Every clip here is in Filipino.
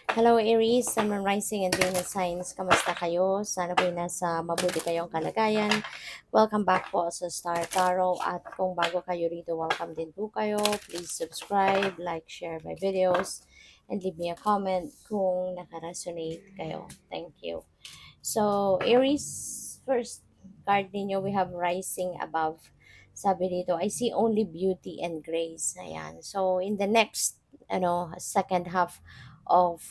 Hello Aries, Sun, Moon, Rising and Venus Signs. Kamusta kayo? Sana po'y nasa mabuti kayong kalagayan. Welcome back po sa Star Tarot. At kung bago kayo rito, welcome din po kayo. Please subscribe, like, share my videos, and leave me a comment kung nakaresonate kayo. Thank you. So, Aries, first card ninyo, we have Rising Above. Sabi dito, I see only beauty and grace. Ayan. So, in the next, second half of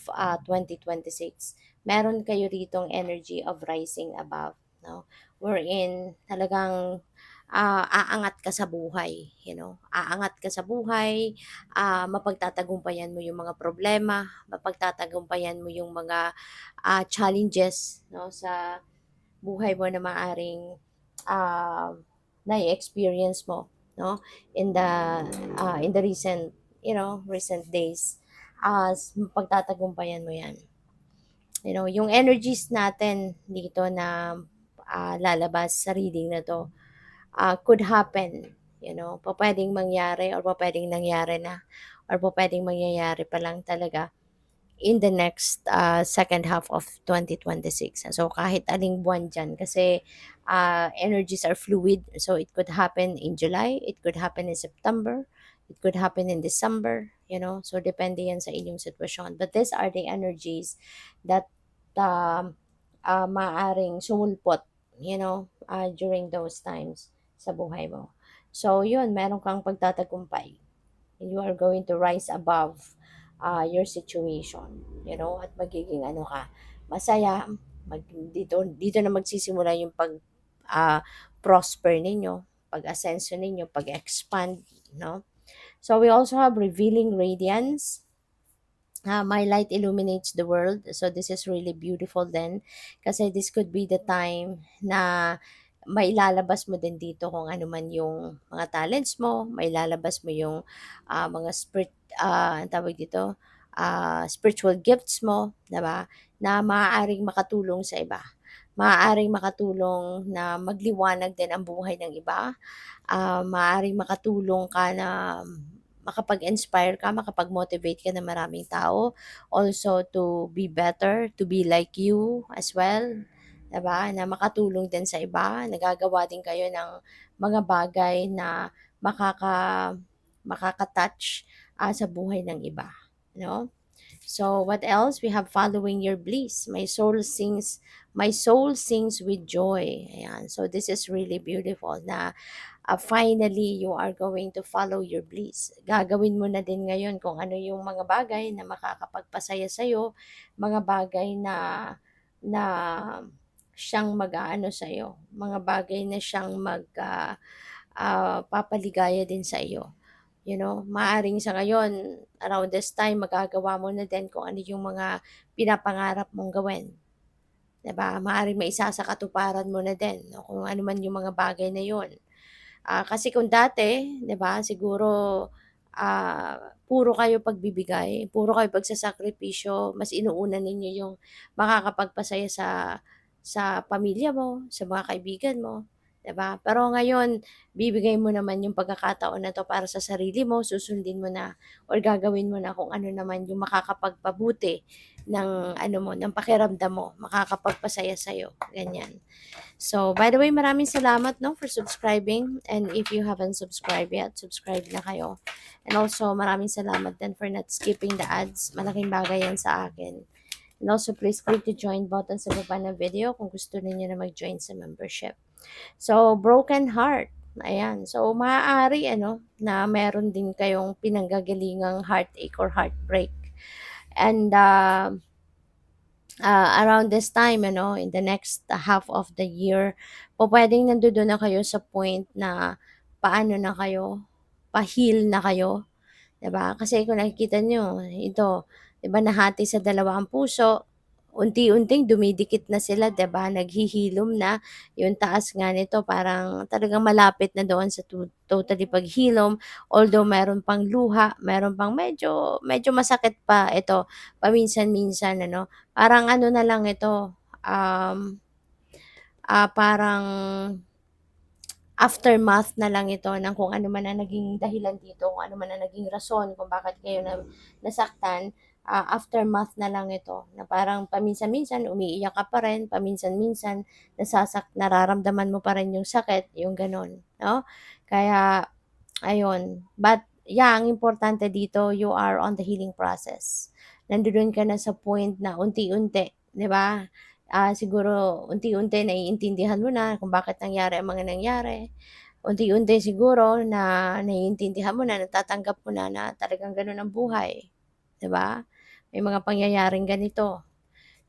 2026, meron kayo ritong energy of rising above. No? Wherein talagang aangat ka sa buhay. Aangat ka sa buhay, mapagtatagumpayan mo yung mga problema, mapagtatagumpayan mo yung mga challenges, no, sa buhay mo na maaring uh, na-experience mo, no, in the recent, recent days. Pagtatagumpayan mo 'yan. Yung energies natin dito na lalabas sa reading na 'to, could happen, pupuwedeng mangyari or pupuwedeng nangyari na or pupuwedeng mangyayari pa lang talaga in the next second half of 2026. So kahit aling buwan dyan kasi energies are fluid. So it could happen in July, it could happen in September, it could happen in December. So depende yan sa inyong sitwasyon. But these are the energies that um, maaring sumulpot, during those times sa buhay mo. So yun, meron kang pagtatagumpay. You are going to rise above your situation, at magiging masaya. Dito na magsisimula yung prosper ninyo, pag-asenso ninyo, pag-expand, no? So we also have revealing radiance. My light illuminates the world. So this is really beautiful then. Kasi this could be the time na mailalabas mo din dito kung ano man yung mga talents mo, mailalabas mo yung mga ang tawag dito, spiritual gifts mo, 'di ba? Na maaaring makatulong sa iba. Maaaring makatulong na magliwanag din ang buhay ng iba. Maaaring makatulong ka na makapag-inspire ka, makapag-motivate ka ng maraming tao. Also to be better, to be like you as well. 'Di ba? Na makatulong din sa iba. Nagagawa din kayo ng mga bagay na makaka-touch sa buhay ng iba. No? So what else? We have following your bliss. My soul sings with joy. Ayan. So this is really beautiful na finally you are going to follow your bliss. Gagawin mo na din ngayon kung ano yung mga bagay na makakapagpasaya sa'yo, mga bagay na siyang mag-aano sa'yo, mga bagay na siyang papaligaya din sa iyo. Maaring sa ngayon, around this time, magagawa mo na din kung ano yung mga pinapangarap mong gawin. 'Di ba? Maaring maisa sa katuparan mo na din, no? Kung ano man yung mga bagay na yon. Kasi kung dati, 'di ba, siguro puro kayo pagbibigay, puro kayo pagsasakripisyo, mas inuuna ninyo yung makakapagpasaya sa pamilya mo, sa mga kaibigan mo, 'di ba? Pero ngayon, bibigay mo naman yung pagkakataon na 'to para sa sarili mo, susundin mo na or gagawin mo na kung ano naman yung makakapagpabuti ng ng pakiramdam mo, makakapagpasaya sa'yo, ganyan. So, by the way, maraming salamat, no, for subscribing. And if you haven't subscribed yet, subscribe na kayo. And also, maraming salamat din for not skipping the ads. Malaking bagay yan sa akin. And also, please click the join button sa baba ng video kung gusto niyo na mag-join sa membership. So, broken heart. Ayan. So, maaari, na meron din kayong pinanggagalingang heartache or heartbreak. And, around this time, in the next half of the year, pupuwedeng nandodo'n na kayo sa point na paano na kayo, pa-heal na kayo, 'di ba? Kasi kung nakikita niyo ito, 'di ba nahati sa dalawa ang puso, unti-unting dumidikit na sila, 'di ba? Naghihilom na, yung taas nga nito parang talagang malapit na doon sa totally paghilom. Although meron pang luha, meron pang medyo medyo masakit pa ito paminsan-minsan, Parang ano na lang ito, parang aftermath na lang ito ng kung ano man ang naging dahilan dito, kung ano man ang naging rason kung bakit kayo nasaktan. aftermath na lang ito, na parang paminsan-minsan umiiyak ka pa rin, paminsan-minsan nararamdaman mo pa rin yung sakit, yung gano'n, 'no? Kaya ayun, but yeah, ang importante dito, you are on the healing process. Nandoon ka na sa point na unti-unti, 'di ba? Siguro unti-unti naiintindihan mo na kung bakit nangyari ang mga nangyari. Unti-unti siguro na naiintindihan mo na, natatanggap mo na talagang gano'n ang buhay, 'di ba? May mga pangyayaring ganito.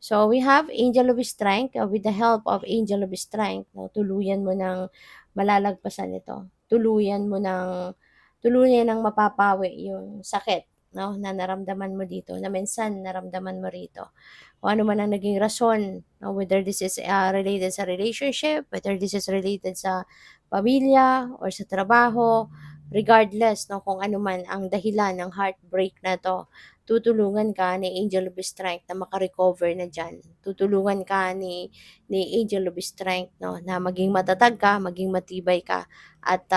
So, we have Angel of Strength. With the help of Angel of Strength, no, tuluyan mo ng malalagpasan ito. Tuluyan ng mapapawi yung sakit, no, na naramdaman mo dito, na minsan naramdaman mo rito. Kung ano man ang naging rason, no, whether this is related sa relationship, whether this is related sa pamilya or sa trabaho, regardless, no, kung ano man ang dahilan ng heartbreak na to, tutulungan ka ni Angel of Strength na makarecover na dyan. Tutulungan ka ni Angel of Strength, no, na maging matatag ka, maging matibay ka, at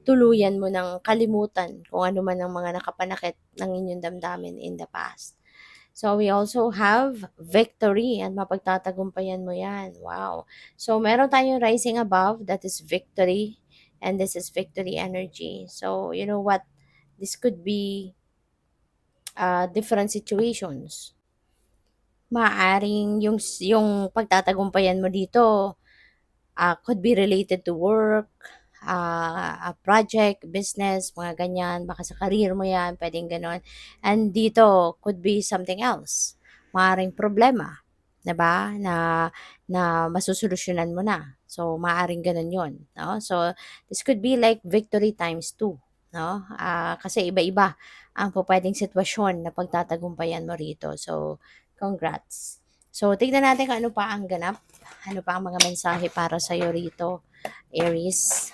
tuluyan mo ng kalimutan kung ano man ang mga nakapanakit ng inyong damdamin in the past. So, we also have victory, and mapagtatagumpayan mo yan. Wow. So, meron tayong rising above, that is victory, and this is victory energy. So, you know what? This could be different situations. Maaring yung pagtatagumpayan mo dito could be related to work, a project, business, mga ganyan. Baka sa career mo yan, pwedeng ganon. And dito, could be something else. Maaring problema, 'di ba? Na masusolusyonan mo na. So, maaring ganon yun. No? So, this could be like victory times 2. No? Kasi iba-iba ang pwedeng sitwasyon na pagtatagumpayan mo rito. So, congrats. So, tignan natin kung ano pa ang ganap. Ano pa ang mga mensahe para sa'yo rito, Aries?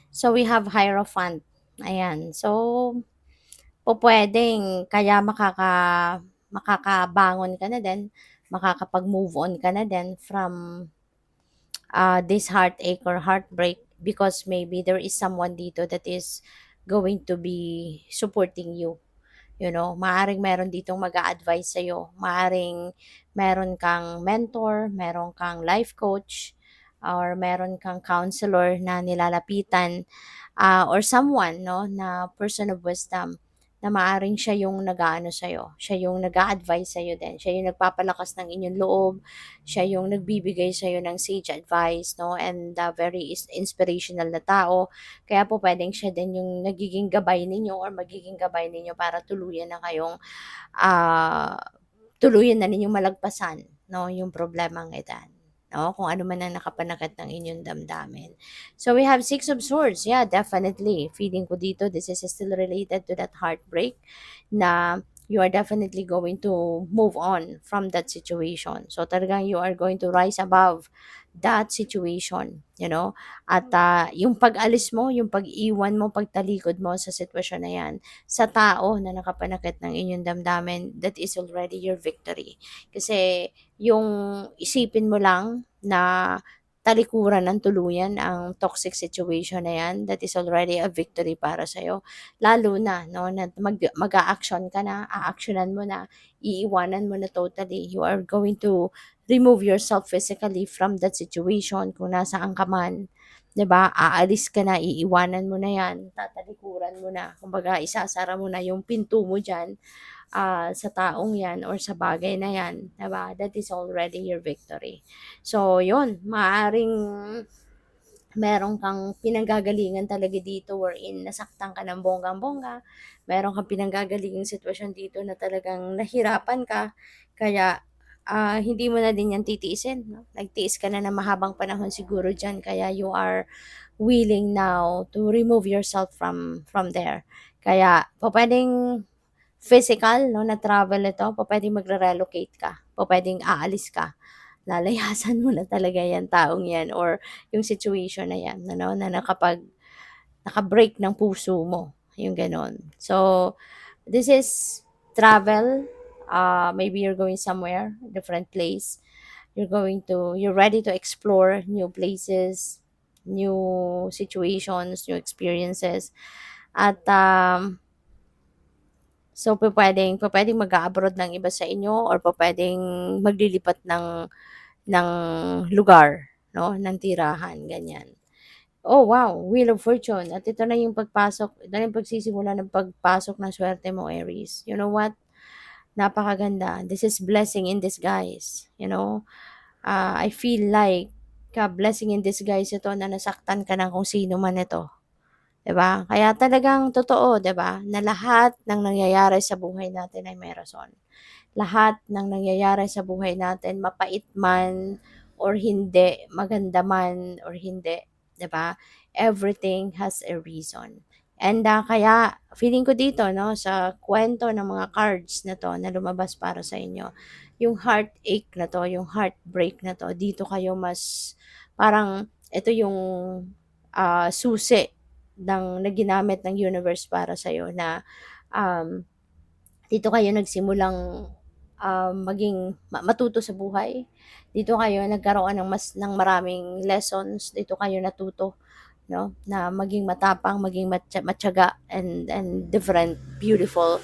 So, we have Hierophant. Ayan. So, pwedeng kaya makakabangon ka na din, makakapag-move on ka na din from this heartache or heartbreak, because maybe there is someone dito that is going to be supporting you. You know, maaring meron ditong mag-a-advise sa'yo. Maaring meron kang mentor, meron kang life coach, or meron kang counselor na nilalapitan, or someone, no, na person of wisdom, na maaring siya yung nag-aano sa'yo. Siya yung nag-a-advise sa'yo din. Siya yung nagpapalakas ng inyong loob. Siya yung nagbibigay sa'yo ng sage advice, no, and very inspirational na tao. Kaya po pwedeng siya din yung nagiging gabay ninyo or magiging gabay ninyo para ah, tuluyan na ninyong malagpasan, no, yung problemang itan. No, kung ano man ang nakapanakit ng inyong damdamin. So we have Six of Swords. Yeah, definitely. Feeling ko dito, this is still related to that heartbreak, na you are definitely going to move on from that situation. So talagang you are going to rise above that situation, you know. At yung pag-alis mo, yung pag-iwan mo, pagtalikod mo sa sitwasyon na yan, sa tao na nakapanakit ng inyong damdamin, that is already your victory. Kasi yung isipin mo lang na talikuran ng tuluyan ang toxic situation na yan, that is already a victory para sa'yo. Lalo na, no, na mag-a-action ka na, a-actionan mo na, iiwanan mo na totally. You are going to remove yourself physically from that situation kung nasaan ka man. 'Di ba? Aalis ka na, iiwanan mo na 'yan, tatalikuran mo na. Kumbaga, isasara mo na yung pinto mo diyan sa taong 'yan or sa bagay na 'yan, 'di ba? That is already your victory. So, 'yun, maaring meron kang pinanggagalingan talaga dito wherein nasaktan ka ng bonggang-bongga. Meron kang pinanggagalingang sitwasyon dito na talagang nahirapan ka. Kaya hindi mo na din yan titiisin. No? Nagtiis ka na ng mahabang panahon siguro dyan. Kaya you are willing now to remove yourself from there. Kaya pwedeng physical, no, na travel ito, pwedeng magre-relocate ka, pwedeng aalis ka, lalayasan mo na talaga yan taong yan or yung situation na yan, ano, na naka-break ng puso mo, yung ganon. So, this is travel, Maybe you're going somewhere, different place. You're ready to explore new places, new situations, new experiences. At so pwedeng mag-a-abroad ng iba sa inyo or pwedeng maglilipat ng lugar, no, ng tirahan, ganyan. Oh, wow, Wheel of Fortune at ito na yung ito na yung pagsisimula ng pagpasok ng swerte mo, Aries. You know what? Napakaganda. This is blessing in disguise, you know? I feel like blessing in disguise ito na nasaktan ka ng kung sino man ito, 'di ba? Kaya talagang totoo, 'di ba, na lahat ng nangyayari sa buhay natin ay may rason. Lahat ng nangyayari sa buhay natin, mapait man or hindi, maganda man or hindi, 'di ba? Everything has a reason. And kaya feeling ko dito, no, sa kwento ng mga cards na to na lumabas para sa inyo, yung heartache na to, yung heartbreak na to, dito kayo mas parang ito yung susi na ginamit ng universe para sa iyo na um, dito kayo nagsimulang matuto sa buhay. Dito kayo nagkaroon ng maraming lessons. Dito kayo natuto, no, na maging matapang, maging matyaga, and different beautiful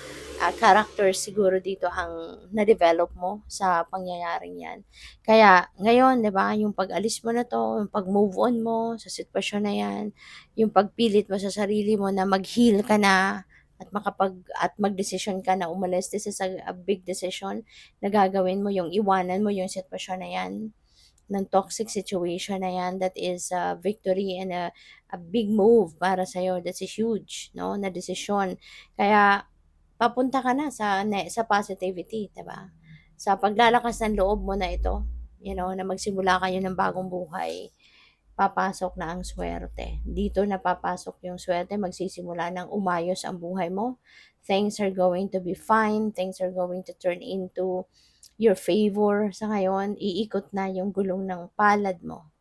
characters siguro dito ang na-develop mo sa pangyayaring 'yan. Kaya ngayon, 'di ba, yung pag-alis mo na 'to, yung pag-move on mo sa sitwasyon na 'yan, yung pagpilit mo sa sarili mo na mag-heal ka na at magdesisyon ka na umalis. This is a big decision na gagawin mo, yung iwanan mo yung sitwasyon na 'yan, ng toxic situation na 'yan. That is a victory and a big move para sa'yo. That's a huge, no, na desisyon. Kaya papunta ka na sa positivity, 'di ba? Sa paglalakas ng loob mo na ito, na magsimula kayo ng bagong buhay, papasok na ang swerte. Dito na papasok yung swerte, magsisimula ng umayos ang buhay mo. Things are going to be fine, things are going to turn into your favor. Sa ngayon, iikot na yung gulong ng palad mo.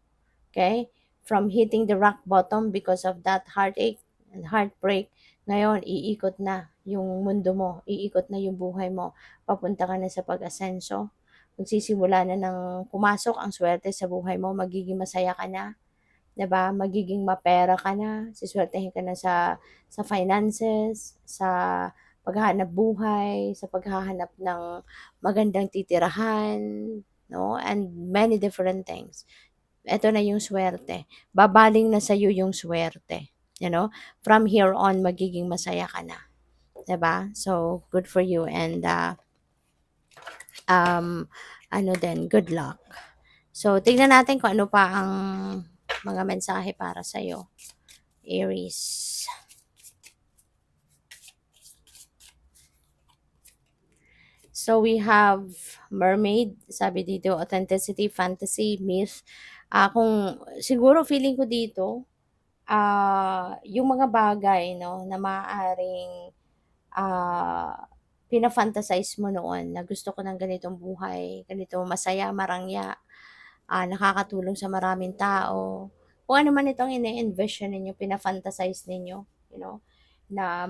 Okay? From hitting the rock bottom because of that heartache and heartbreak, ngayon, iikot na yung mundo mo, iikot na yung buhay mo, papunta ka na sa pag-asenso, magsisimula na ng pumasok ang swerte sa buhay mo, magiging masaya ka na, 'di ba? Magiging mapera ka na, siswertehin ka na sa finances, sa paghahanap buhay, sa paghahanap ng magandang titirahan, no? And many different things. Ito na yung swerte. Babaling na sa iyo yung swerte. From here on, magiging masaya ka na. 'Di ba? So, good for you and good luck. So, tingnan natin kung ano pa ang mga mensahe para sa iyo, Aries. So, we have mermaid, sabi dito, authenticity, fantasy, myth. Kung siguro feeling ko dito, yung mga bagay, no, na maaaring pina-fantasize mo noon na gusto ko ng ganitong buhay, ganito masaya, marangya, nakakatulong sa maraming tao. Kung ano man itong ine-envision ninyo, pina-fantasize ninyo, you know, na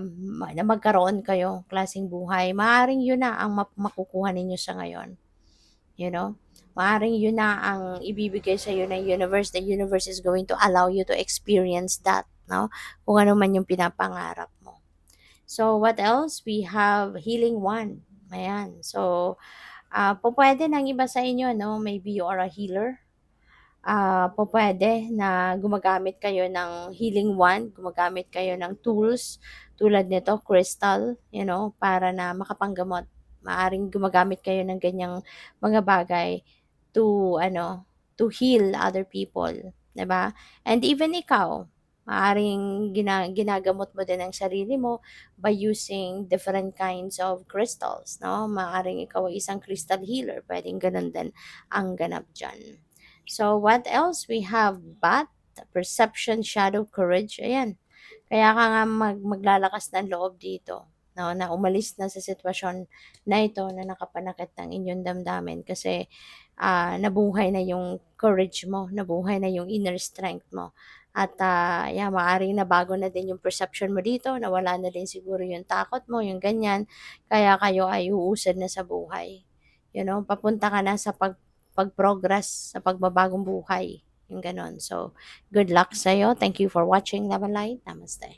magkaroon kayo klaseng buhay, maaaring yun na ang makukuha ninyo sa ngayon. Maaaring yun na ang ibibigay sa iyo ng universe. The universe is going to allow you to experience that, no? Kung ano man yung pinapangarap mo. So, what else? We have healing one. Ayan. So, pwede ng iba sa inyo, no? Maybe you are a healer. Pwede na gumagamit kayo ng healing wand, gumagamit kayo ng tools tulad nito, crystal, para na makapanggamot. Maaring gumagamit kayo ng ganyang mga bagay to heal other people, 'di ba? And even ikaw, maaring ginagamot mo din ang sarili mo by using different kinds of crystals, no? Maaring ikaw ay isang crystal healer, pwedeng ganun din ang ganap diyan. So, what else? We have bat, perception, shadow, courage. Ayan. Kaya ka nga maglalakas ng loob dito. No, na umalis na sa sitwasyon na ito na nakapanakit ng inyong damdamin kasi nabuhay na yung courage mo, nabuhay na yung inner strength mo. At yeah, maaaring nabago na din yung perception mo dito, nawala na din siguro yung takot mo, yung ganyan. Kaya kayo ay uusad na sa buhay. Papunta ka na sa pag-progress, sa pagbabagong buhay. Yung ganon. So, good luck sa'yo. Thank you for watching. Love and light. Namaste.